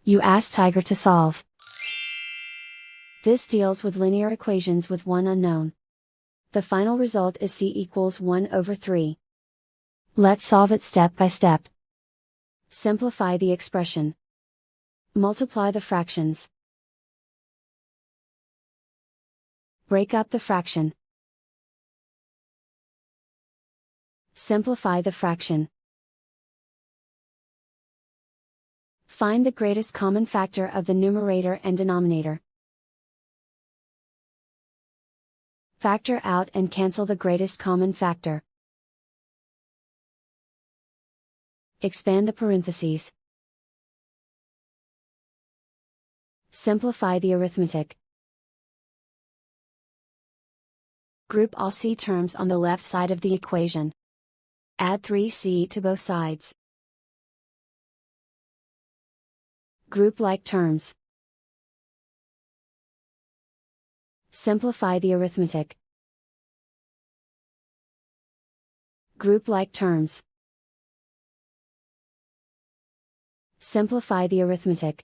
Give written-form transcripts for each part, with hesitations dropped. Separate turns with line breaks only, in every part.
You ask Tiger to solve. This deals with linear equations with one unknown. The final result is c equals 1 over 3. Let's solve it step by step. Simplify the expression. Multiply the fractions. Break up the fraction. Simplify the fraction. Find the greatest common factor of the numerator and denominator. Factor out and cancel the greatest common factor. Expand the parentheses. Simplify the arithmetic. Group all c terms on the left side of the equation. Add 3c to both sides. Group like terms. Simplify the arithmetic. Group like terms. Simplify the arithmetic.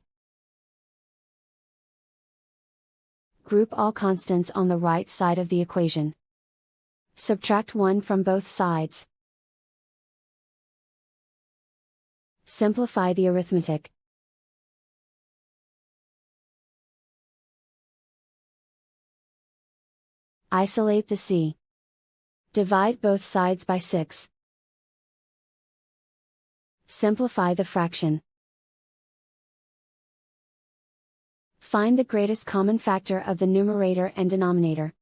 Group all constants on the right side of the equation. Subtract 1 from both sides. Simplify the arithmetic. Isolate the c. Divide both sides by 6. Simplify the fraction. Find the greatest common factor of the numerator and denominator.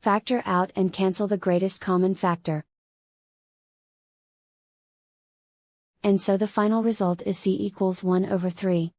Factor out and cancel the greatest common factor. And so the final result is c equals 1 over 3.